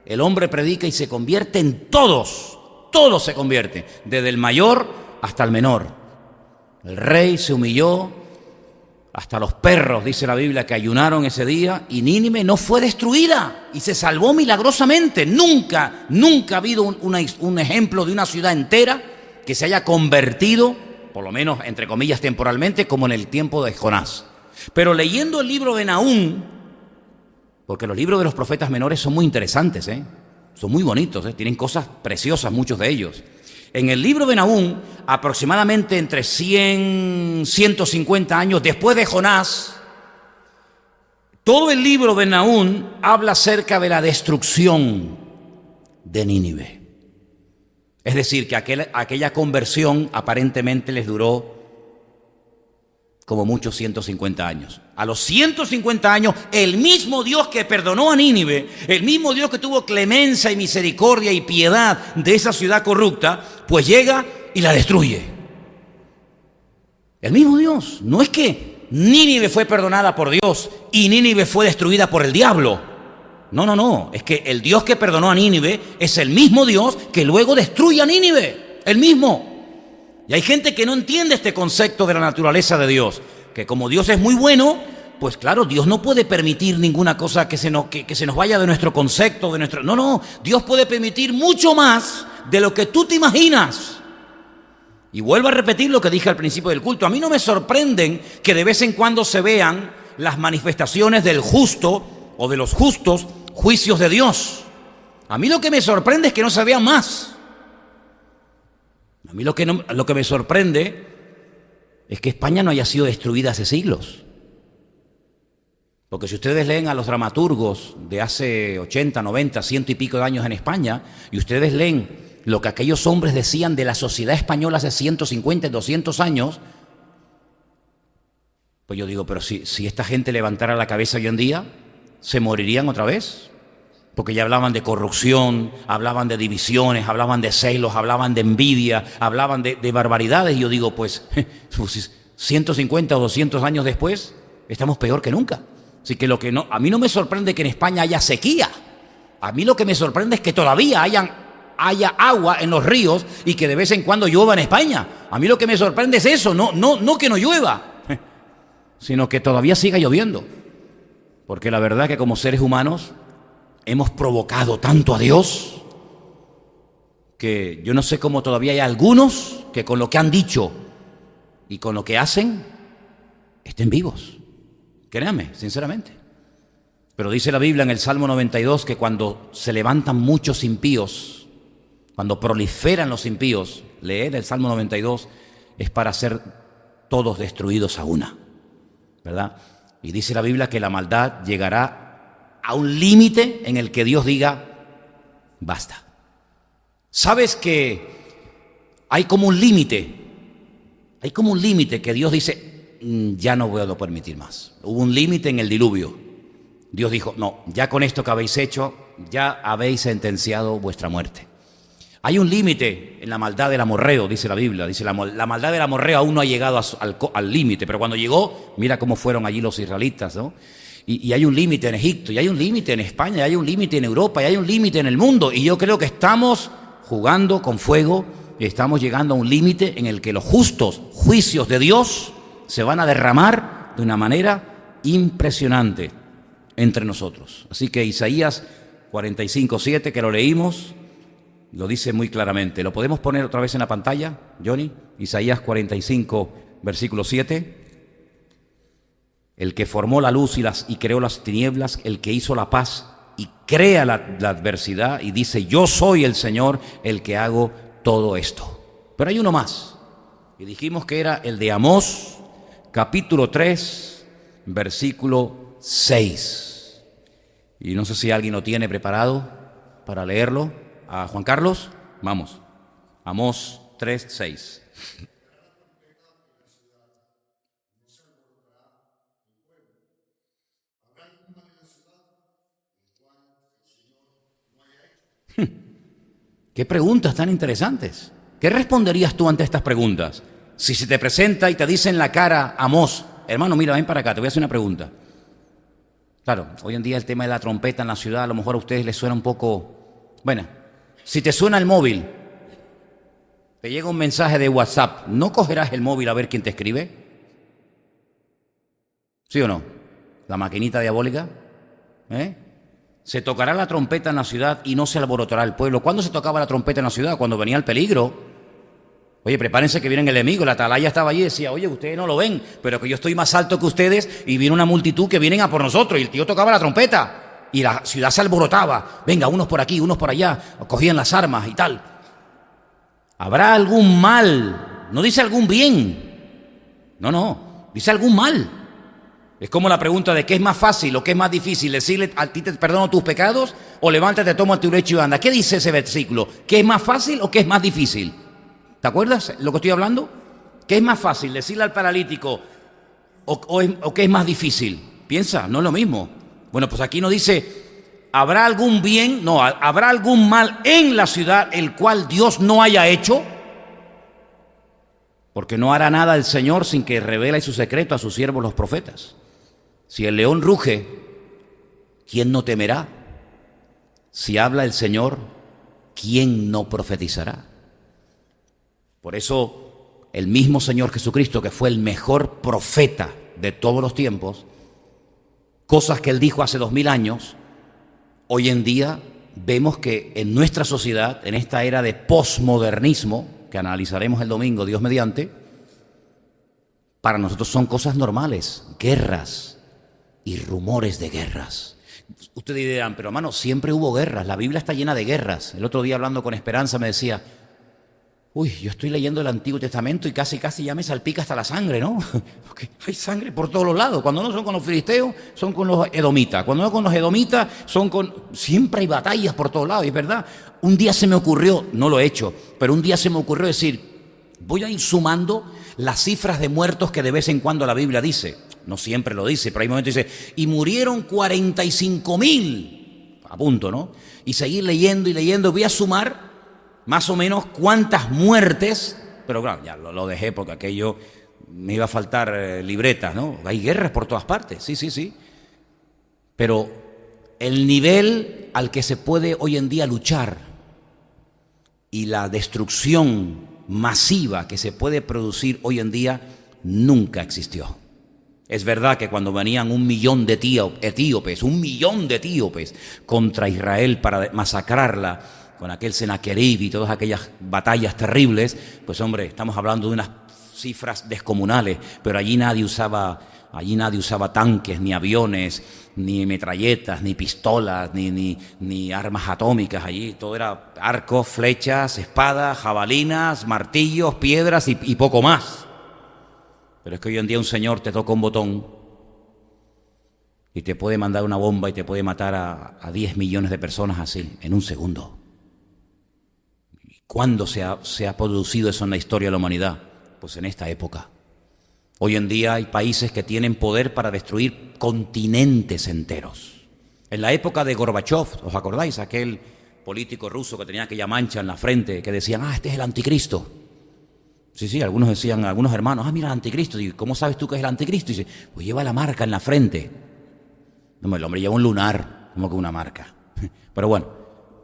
el hombre predica y se convierte en todos. Todos se convierten, desde el mayor hasta el menor. El rey se humilló, hasta los perros, dice la Biblia, que ayunaron ese día, y Nínive no fue destruida y se salvó milagrosamente. Nunca ha habido un ejemplo de una ciudad entera que se haya convertido, por lo menos entre comillas temporalmente, como en el tiempo de Jonás. Pero leyendo el libro de Nahum, porque los libros de los profetas menores son muy interesantes, son muy bonitos, tienen cosas preciosas muchos de ellos. En el libro de Nahum, aproximadamente entre 100, 150 años después de Jonás, todo el libro de Nahum habla acerca de la destrucción de Nínive. Es decir, que aquella conversión aparentemente les duró como muchos 150 años. A los 150 años, el mismo Dios que perdonó a Nínive, el mismo Dios que tuvo clemencia y misericordia y piedad de esa ciudad corrupta, pues llega y la destruye. El mismo Dios. No es que Nínive fue perdonada por Dios y Nínive fue destruida por el diablo. No. Es que el Dios que perdonó a Nínive es el mismo Dios que luego destruye a Nínive. El mismo. Y hay gente que no entiende este concepto de la naturaleza de Dios, que como Dios es muy bueno, pues claro, Dios no puede permitir ninguna cosa que se nos vaya de nuestro concepto, de nuestro... No, Dios puede permitir mucho más de lo que tú te imaginas. Y vuelvo a repetir lo que dije al principio del culto. A mí no me sorprenden que de vez en cuando se vean las manifestaciones del justo o de los justos juicios de Dios. A mí lo que me sorprende es que no se vean más. A mí lo que me sorprende es que España no haya sido destruida hace siglos. Porque si ustedes leen a los dramaturgos de hace 80, 90, 100 y pico de años en España, y ustedes leen lo que aquellos hombres decían de la sociedad española hace 150, 200 años, pues yo digo, pero si esta gente levantara la cabeza hoy en día, ¿se morirían otra vez? Porque ya hablaban de corrupción, hablaban de divisiones, hablaban de celos, hablaban de envidia, hablaban de barbaridades. Y yo digo, pues 150 o 200 años después, estamos peor que nunca. Así que a mí no me sorprende que en España haya sequía. A mí lo que me sorprende es que todavía haya agua en los ríos y que de vez en cuando llueva en España. A mí lo que me sorprende es eso, no que no llueva, sino que todavía siga lloviendo. Porque la verdad que como seres humanos hemos provocado tanto a Dios que yo no sé cómo todavía hay algunos que con lo que han dicho y con lo que hacen estén vivos. Créanme, sinceramente. Pero dice la Biblia en el Salmo 92 que cuando se levantan muchos impíos, cuando proliferan los impíos, leer el Salmo 92 es para ser todos destruidos a una, ¿verdad? Y dice la Biblia que la maldad llegará a un límite en el que Dios diga, basta. ¿Sabes que hay como un límite? Hay como un límite que Dios dice, ya no puedo permitir más. Hubo un límite en el diluvio. Dios dijo, no, ya con esto que habéis hecho, ya habéis sentenciado vuestra muerte. Hay un límite en la maldad del amorreo, dice la Biblia. Dice la maldad del amorreo aún no ha llegado al límite, pero cuando llegó, mira cómo fueron allí los israelitas, ¿no? Y hay un límite en Egipto, y hay un límite en España, y hay un límite en Europa, y hay un límite en el mundo. Y yo creo que estamos jugando con fuego y estamos llegando a un límite en el que los justos juicios de Dios se van a derramar de una manera impresionante entre nosotros. Así que Isaías 45:7, que lo leímos, lo dice muy claramente. ¿Lo podemos poner otra vez en la pantalla, Johnny? Isaías 45, versículo 7. El que formó la luz y creó las tinieblas, el que hizo la paz y crea la adversidad, y dice, yo soy el Señor el que hago todo esto. Pero hay uno más, y dijimos que era el de Amós, capítulo 3, versículo 6. Y no sé si alguien lo tiene preparado para leerlo. A Juan Carlos, vamos. Amós 3, 6. ¿Qué preguntas tan interesantes? ¿Qué responderías tú ante estas preguntas? Si se te presenta y te dice en la cara, Amós, hermano, mira, ven para acá, te voy a hacer una pregunta. Claro, hoy en día el tema de la trompeta en la ciudad a lo mejor a ustedes les suena un poco... Bueno, si te suena el móvil, te llega un mensaje de WhatsApp, ¿no cogerás el móvil a ver quién te escribe? ¿Sí o no? La maquinita diabólica, ¿eh? Se tocará la trompeta en la ciudad y no se alborotará el pueblo. ¿Cuándo se tocaba la trompeta en la ciudad? Cuando venía el peligro. Oye, prepárense que viene el enemigo. La atalaya estaba allí y decía, oye, ustedes no lo ven, pero que yo estoy más alto que ustedes y viene una multitud que vienen a por nosotros. Y el tío tocaba la trompeta y la ciudad se alborotaba. Venga, unos por aquí, unos por allá, cogían las armas y tal. ¿Habrá algún mal? No dice algún bien. No, dice algún mal. Es como la pregunta de qué es más fácil o qué es más difícil, decirle a ti te perdono tus pecados o levántate, toma tu lecho y anda. ¿Qué dice ese versículo? ¿Qué es más fácil o qué es más difícil? ¿Te acuerdas lo que estoy hablando? ¿Qué es más fácil, decirle al paralítico o qué es más difícil? Piensa, no es lo mismo. Bueno, pues aquí no dice, ¿habrá algún bien? No, ¿habrá algún mal en la ciudad el cual Dios no haya hecho? Porque no hará nada el Señor sin que revele su secreto a sus siervos los profetas. Si el león ruge, ¿quién no temerá? Si habla el Señor, ¿quién no profetizará? Por eso, el mismo Señor Jesucristo, que fue el mejor profeta de todos los tiempos, cosas que Él dijo hace 2000 años, hoy en día vemos que en nuestra sociedad, en esta era de posmodernismo, que analizaremos el domingo, Dios mediante, para nosotros son cosas normales, guerras y rumores de guerras. Ustedes dirán, pero hermano, siempre hubo guerras, la Biblia está llena de guerras. El otro día hablando con Esperanza me decía, yo estoy leyendo el Antiguo Testamento y casi ya me salpica hasta la sangre, ¿no? Porque hay sangre por todos los lados. Cuando no son con los filisteos, son con los edomitas. Cuando no con los edomitas, siempre hay batallas por todos lados, y es verdad. Un día se me ocurrió, no lo he hecho, pero un día se me ocurrió decir, voy a ir sumando las cifras de muertos que de vez en cuando la Biblia dice. No siempre lo dice, pero hay momentos que dice, y murieron 45.000, a punto, ¿no? Y seguir leyendo y leyendo, voy a sumar más o menos cuántas muertes, pero claro, ya lo dejé porque aquello me iba a faltar libretas, ¿no? Hay guerras por todas partes, sí. Pero el nivel al que se puede hoy en día luchar y la destrucción masiva que se puede producir hoy en día nunca existió. Es verdad que cuando venían 1 millón de etíopes, 1 millón de etíopes contra Israel para masacrarla, con aquel Senaquerib y todas aquellas batallas terribles, pues hombre, estamos hablando de unas cifras descomunales, pero allí nadie usaba tanques, ni aviones, ni metralletas, ni pistolas, ni armas atómicas. Allí todo era arcos, flechas, espadas, jabalinas, martillos, piedras y poco más. Pero es que hoy en día un señor te toca un botón y te puede mandar una bomba y te puede matar a 10 millones de personas así, en un segundo. ¿Cuándo se ha producido eso en la historia de la humanidad? Pues en esta época. Hoy en día hay países que tienen poder para destruir continentes enteros. En la época de Gorbachev, ¿os acordáis? Aquel político ruso que tenía aquella mancha en la frente, que decían, este es el anticristo. Sí, algunos decían, algunos hermanos, mira el anticristo. Y ¿cómo sabes tú que es el anticristo? Y dice, pues lleva la marca en la frente. No, el hombre lleva un lunar, como que una marca. Pero bueno,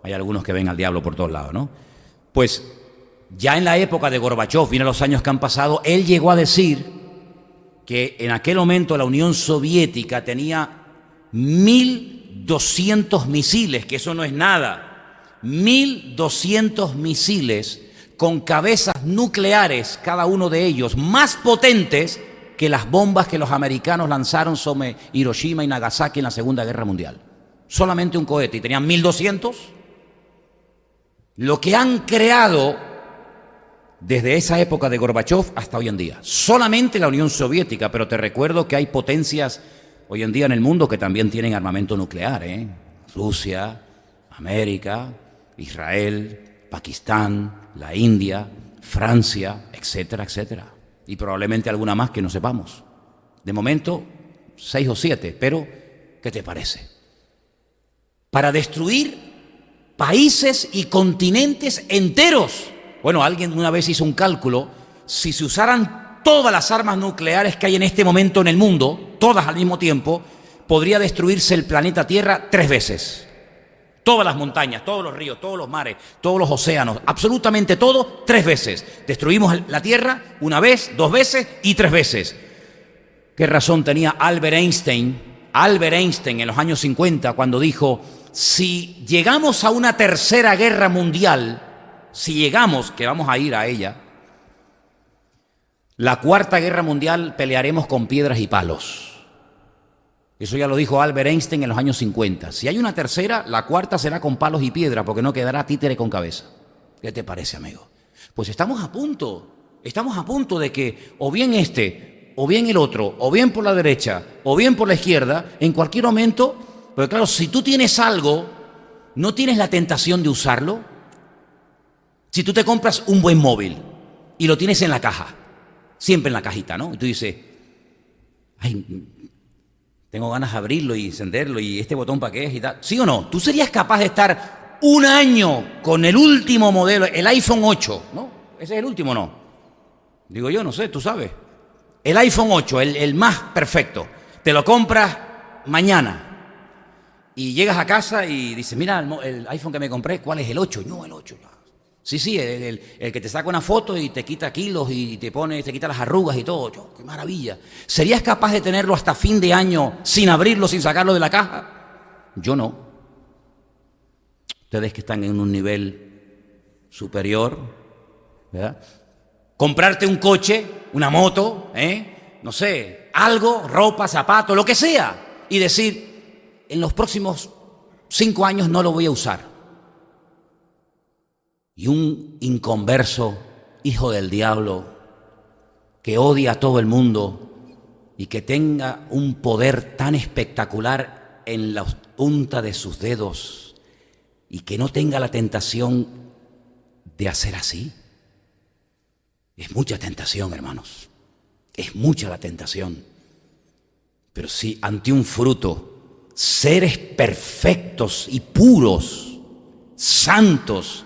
hay algunos que ven al diablo por todos lados, ¿no? Pues ya en la época de Gorbachev, vienen los años que han pasado, él llegó a decir que en aquel momento la Unión Soviética tenía 1.200 misiles, que eso no es nada, 1.200 misiles con cabezas nucleares, cada uno de ellos, más potentes que las bombas que los americanos lanzaron sobre Hiroshima y Nagasaki en la Segunda Guerra Mundial. Solamente un cohete, y tenían 1.200. Lo que han creado desde esa época de Gorbachev hasta hoy en día. Solamente la Unión Soviética, pero te recuerdo que hay potencias hoy en día en el mundo que también tienen armamento nuclear, Rusia, América, Israel, Pakistán, la India, Francia, etcétera, etcétera. Y probablemente alguna más que no sepamos. De momento, 6 o 7, pero ¿qué te parece? Para destruir países y continentes enteros. Bueno, alguien una vez hizo un cálculo, si se usaran todas las armas nucleares que hay en este momento en el mundo, todas al mismo tiempo, podría destruirse el planeta Tierra 3 veces. Todas las montañas, todos los ríos, todos los mares, todos los océanos, absolutamente todo, 3 veces. Destruimos la Tierra 1 vez, 2 veces y 3 veces. ¿Qué razón tenía Albert Einstein en los años 50 cuando dijo, si llegamos a una tercera guerra mundial, si llegamos, que vamos a ir a ella, la cuarta guerra mundial pelearemos con piedras y palos? Eso ya lo dijo Albert Einstein en los años 50. Si hay una tercera, la cuarta será con palos y piedra, porque no quedará títere con cabeza. ¿Qué te parece, amigo? Pues estamos a punto de que o bien o bien el otro, o bien por la derecha, o bien por la izquierda, en cualquier momento, porque claro, si tú tienes algo, ¿no tienes la tentación de usarlo? Si tú te compras un buen móvil y lo tienes en la caja, siempre en la cajita, ¿no? Y tú dices, tengo ganas de abrirlo y encenderlo, y este botón para qué es y tal. ¿Sí o no? ¿Tú serías capaz de estar 1 año con el último modelo, el iPhone 8, ¿no? Ese es el último, ¿no? Digo yo, no sé, tú sabes. El iPhone 8, el más perfecto. Te lo compras mañana y llegas a casa y dices, mira, el iPhone que me compré, ¿cuál es? El 8. No, el 8. Sí, el que te saca una foto y te quita kilos y te quita las arrugas y todo. ¡Qué maravilla! ¿Serías capaz de tenerlo hasta fin de año sin abrirlo, sin sacarlo de la caja? Yo no. Ustedes que están en un nivel superior, ¿verdad? Comprarte un coche, una moto, no sé, algo, ropa, zapato, lo que sea, y decir, en los próximos 5 años no lo voy a usar. Y un inconverso, hijo del diablo, que odia a todo el mundo y que tenga un poder tan espectacular en la punta de sus dedos y que no tenga la tentación de hacer así. Es mucha tentación, hermanos. Es mucha la tentación. Pero si ante un fruto, seres perfectos y puros, santos,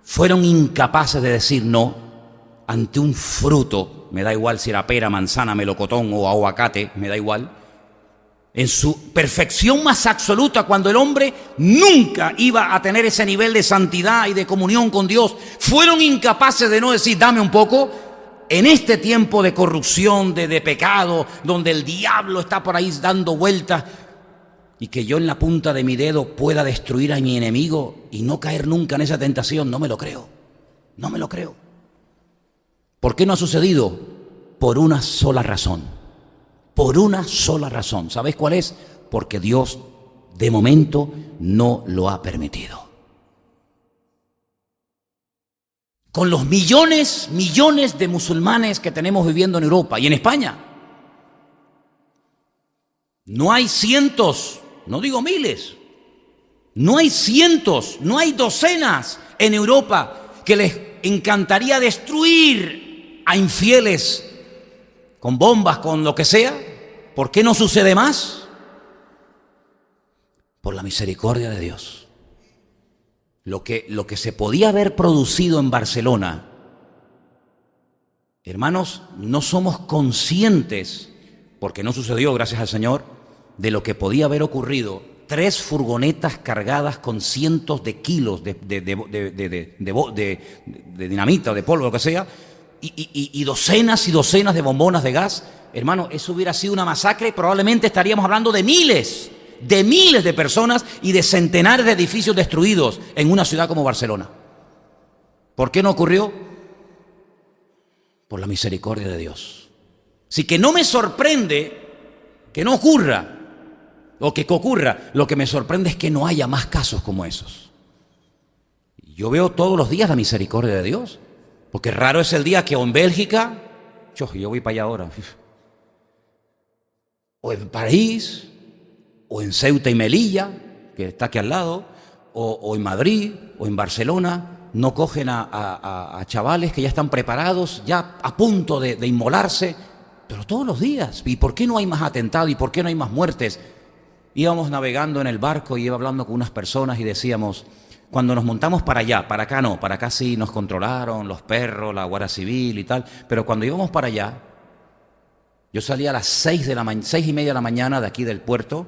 fueron incapaces de decir no ante un fruto, me da igual si era pera, manzana, melocotón o aguacate, me da igual, en su perfección más absoluta, cuando el hombre nunca iba a tener ese nivel de santidad y de comunión con Dios, fueron incapaces de no decir, dame un poco. En este tiempo de corrupción, de pecado, donde el diablo está por ahí dando vueltas, y que yo en la punta de mi dedo pueda destruir a mi enemigo y no caer nunca en esa tentación, no me lo creo. No me lo creo. ¿Por qué no ha sucedido? Por una sola razón. Por una sola razón. ¿Sabéis cuál es? Porque Dios, de momento, no lo ha permitido. Con los millones de musulmanes que tenemos viviendo en Europa y en España, no hay cientos, no digo miles, no hay cientos, no hay docenas en Europa que les encantaría destruir a infieles con bombas, con lo que sea. ¿Por qué no sucede más? por la misericordia de Dios. Lo que se podía haber producido en Barcelona, hermanos, no somos conscientes, porque no sucedió, gracias al Señor, de lo que podía haber ocurrido. 3 furgonetas cargadas con cientos de kilos de dinamita o de polvo, lo que sea, y docenas y docenas de bombonas de gas. Hermano, eso hubiera sido una masacre. Probablemente estaríamos hablando de miles de personas y de centenares de edificios destruidos en una ciudad como Barcelona. ¿Por qué no ocurrió? Por la misericordia de Dios. Así que no me sorprende que no ocurra, o que ocurra. Lo que me sorprende es que no haya más casos como esos. Yo veo todos los días la misericordia de Dios, porque raro es el día que o en Bélgica, yo voy para allá ahora, o en París, o en Ceuta y Melilla, que está aquí al lado, o en Madrid, o en Barcelona, no cogen a chavales que ya están preparados, ya a punto de inmolarse, pero todos los días. ¿Y por qué no hay más atentados? ¿Y por qué no hay más muertes? Íbamos navegando en el barco y iba hablando con unas personas y decíamos, cuando nos montamos para allá, para acá no, para acá sí nos controlaron los perros, la Guardia Civil y tal, pero cuando íbamos para allá, yo salía a las 6:30 de la mañana de aquí del puerto,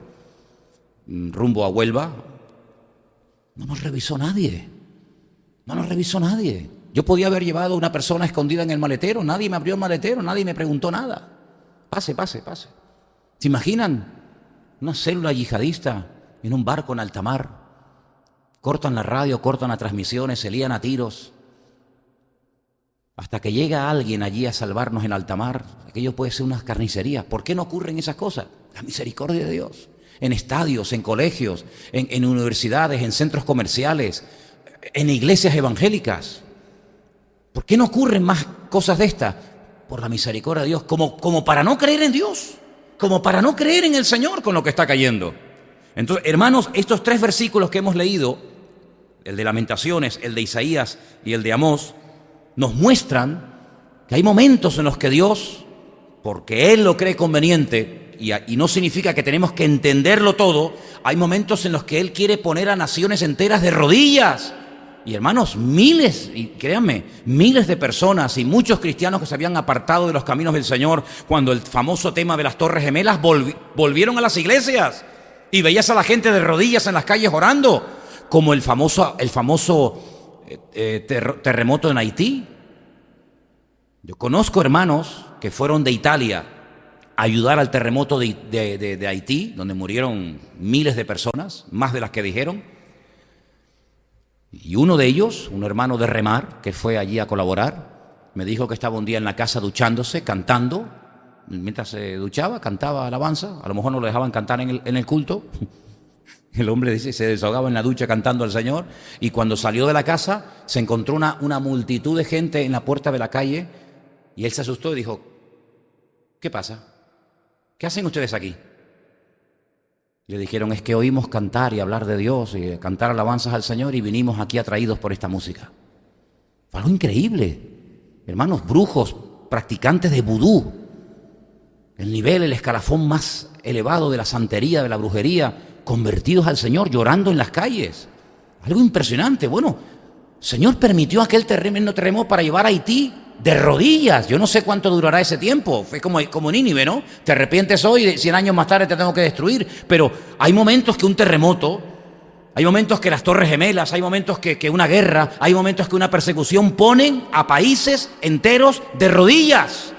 rumbo a Huelva. No nos revisó nadie. Yo podía haber llevado a una persona escondida en el maletero, nadie me abrió el maletero, nadie me preguntó nada. Pase. ¿Se imaginan? Una célula yihadista en un barco en alta mar. Cortan la radio, cortan las transmisiones, se lían a tiros. Hasta que llega alguien allí a salvarnos en alta mar. Aquello puede ser una carnicería. ¿Por qué no ocurren esas cosas? La misericordia de Dios. En estadios, en colegios, en universidades, en centros comerciales, en iglesias evangélicas. ¿Por qué no ocurren más cosas de estas? Por la misericordia de Dios. Como para no creer en Dios. Como para no creer en el Señor con lo que está cayendo. Entonces, hermanos, estos 3 versículos que hemos leído, el de Lamentaciones, el de Isaías y el de Amós, nos muestran que hay momentos en los que Dios, porque Él lo cree conveniente, y no significa que tenemos que entenderlo todo, hay momentos en los que Él quiere poner a naciones enteras de rodillas. Y hermanos, miles, y créanme, miles de personas y muchos cristianos que se habían apartado de los caminos del Señor cuando el famoso tema de las Torres Gemelas volvieron a las iglesias y veías a la gente de rodillas en las calles orando, como el famoso terremoto en Haití. Yo conozco hermanos que fueron de Italia a ayudar al terremoto de Haití, donde murieron miles de personas, más de las que dijeron. Y uno de ellos, un hermano de Remar, que fue allí a colaborar, me dijo que estaba un día en la casa duchándose, cantando. Mientras se duchaba, cantaba alabanza. A lo mejor no lo dejaban cantar en el culto. El hombre dice, se desahogaba en la ducha cantando al Señor. Y cuando salió de la casa, se encontró una multitud de gente en la puerta de la calle. Y él se asustó y dijo, ¿qué pasa? ¿Qué hacen ustedes aquí? Y le dijeron, es que oímos cantar y hablar de Dios y cantar alabanzas al Señor y vinimos aquí atraídos por esta música. Fue algo increíble. Hermanos, brujos, practicantes de vudú, el escalafón más elevado de la santería, de la brujería, convertidos al Señor, llorando en las calles. Algo impresionante. Bueno, el Señor permitió aquel tremendo terremoto para llevar a Haití de rodillas. Yo no sé cuánto durará ese tiempo. Fue como Nínive, ¿no? Te arrepientes hoy y 100 años más tarde te tengo que destruir. Pero hay momentos que un terremoto, hay momentos que las Torres Gemelas, hay momentos que una guerra, hay momentos que una persecución ponen a países enteros de rodillas.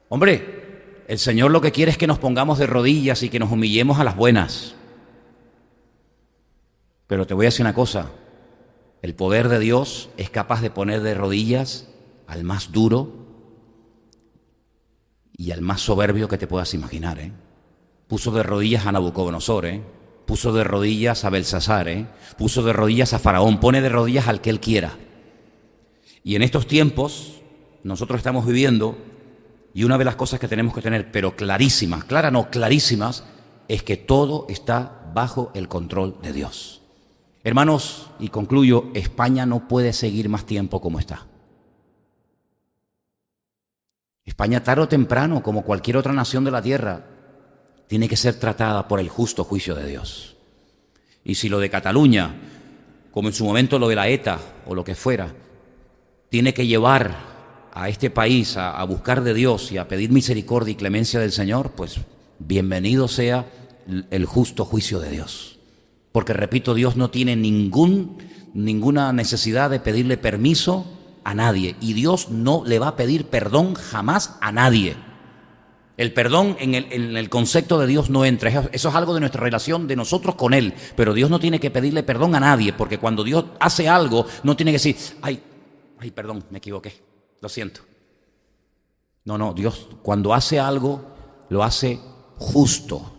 Hombre, el Señor lo que quiere es que nos pongamos de rodillas y que nos humillemos a las buenas. Pero te voy a decir una cosa. El poder de Dios es capaz de poner de rodillas al más duro y al más soberbio que te puedas imaginar. Puso de rodillas a Nabucodonosor, puso de rodillas a Belsasar, puso de rodillas a Faraón, pone de rodillas al que él quiera. Y en estos tiempos nosotros estamos viviendo, y una de las cosas que tenemos que tener, pero clarísimas, clarísimas, es que todo está bajo el control de Dios. Hermanos, y concluyo, España no puede seguir más tiempo como está. España tarde o temprano, como cualquier otra nación de la tierra, tiene que ser tratada por el justo juicio de Dios. Y si lo de Cataluña, como en su momento lo de la ETA o lo que fuera, tiene que llevar a este país a buscar de Dios y a pedir misericordia y clemencia del Señor, pues bienvenido sea el justo juicio de Dios. Porque, repito, Dios no tiene ninguna necesidad de pedirle permiso a nadie. Y Dios no le va a pedir perdón jamás a nadie. El perdón en el concepto de Dios no entra. Eso es algo de nuestra relación de nosotros con Él. Pero Dios no tiene que pedirle perdón a nadie, porque cuando Dios hace algo, no tiene que decir, ay, perdón, me equivoqué, lo siento. No, Dios cuando hace algo, lo hace justo.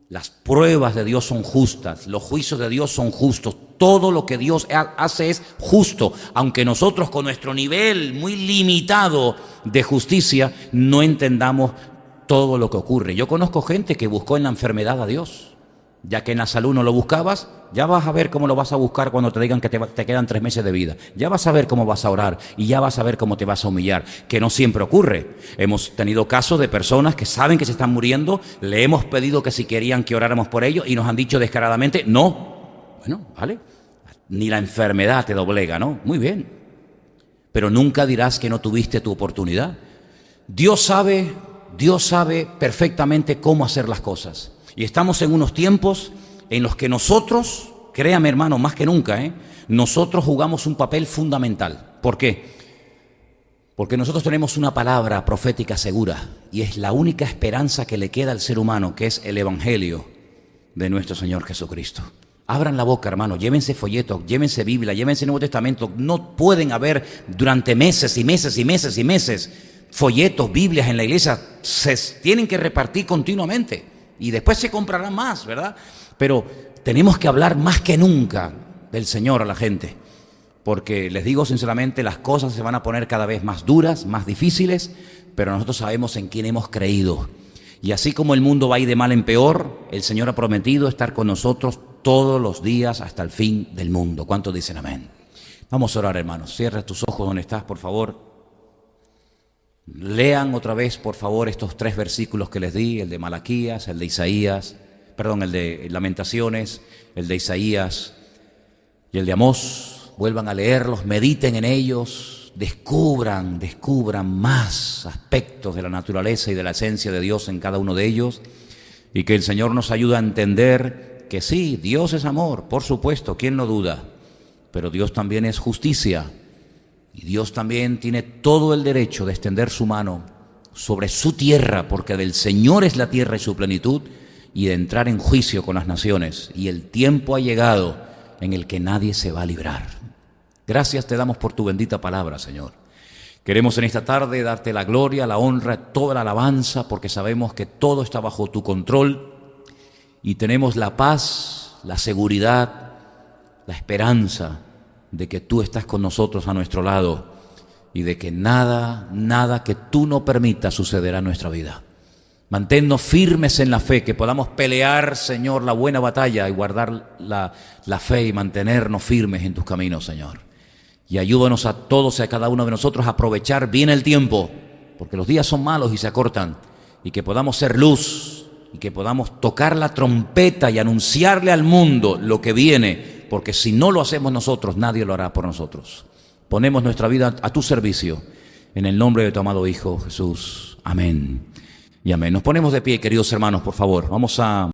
Las pruebas de Dios son justas, los juicios de Dios son justos. Todo lo que Dios hace es justo, aunque nosotros con nuestro nivel muy limitado de justicia no entendamos todo lo que ocurre. Yo conozco gente que buscó en la enfermedad a Dios. Ya que en la salud no lo buscabas, ya vas a ver cómo lo vas a buscar cuando te digan que te quedan 3 meses de vida. Ya vas a ver cómo vas a orar y ya vas a ver cómo te vas a humillar, que no siempre ocurre. Hemos tenido casos de personas que saben que se están muriendo, le hemos pedido que si querían que oráramos por ellos y nos han dicho descaradamente, no. Bueno, vale, ni la enfermedad te doblega, ¿no? Muy bien, pero nunca dirás que no tuviste tu oportunidad. Dios sabe perfectamente cómo hacer las cosas. Y estamos en unos tiempos en los que nosotros, créame hermano, más que nunca, nosotros jugamos un papel fundamental. ¿Por qué? Porque nosotros tenemos una palabra profética segura y es la única esperanza que le queda al ser humano, que es el Evangelio de nuestro Señor Jesucristo. Abran la boca, hermano, llévense folletos, llévense Biblia, llévense Nuevo Testamento. No pueden haber durante meses y meses y meses y meses folletos, Biblias en la iglesia. Se tienen que repartir continuamente. Y después se comprarán más, ¿verdad? Pero tenemos que hablar más que nunca del Señor a la gente. Porque les digo sinceramente, las cosas se van a poner cada vez más duras, más difíciles, pero nosotros sabemos en quién hemos creído. Y así como el mundo va a ir de mal en peor, el Señor ha prometido estar con nosotros todos los días hasta el fin del mundo. ¿Cuántos dicen amén? Vamos a orar, hermanos. Cierra tus ojos donde estás, por favor. Lean otra vez, por favor, estos 3 versículos que les di, el de Malaquías, el de Isaías, el de Lamentaciones, el de Isaías y el de Amós. Vuelvan a leerlos, mediten en ellos, descubran más aspectos de la naturaleza y de la esencia de Dios en cada uno de ellos, y que el Señor nos ayude a entender que sí, Dios es amor, por supuesto, ¿quién no duda? Pero Dios también es justicia. Y Dios también tiene todo el derecho de extender su mano sobre su tierra, porque del Señor es la tierra y su plenitud, y de entrar en juicio con las naciones. Y el tiempo ha llegado en el que nadie se va a librar. Gracias te damos por tu bendita palabra, Señor. Queremos en esta tarde darte la gloria, la honra, toda la alabanza, porque sabemos que todo está bajo tu control y tenemos la paz, la seguridad, la esperanza de que tú estás con nosotros a nuestro lado y de que nada que tú no permitas sucederá en nuestra vida. Manténnos firmes en la fe, que podamos pelear, Señor, la buena batalla y guardar la fe y mantenernos firmes en tus caminos, Señor. Y ayúdanos a todos y a cada uno de nosotros a aprovechar bien el tiempo, porque los días son malos y se acortan, y que podamos ser luz y que podamos tocar la trompeta y anunciarle al mundo lo que viene, porque si no lo hacemos nosotros, nadie lo hará por nosotros. Ponemos nuestra vida a tu servicio, en el nombre de tu amado Hijo Jesús. Amén y amén. Nos ponemos de pie, queridos hermanos, por favor. Vamos a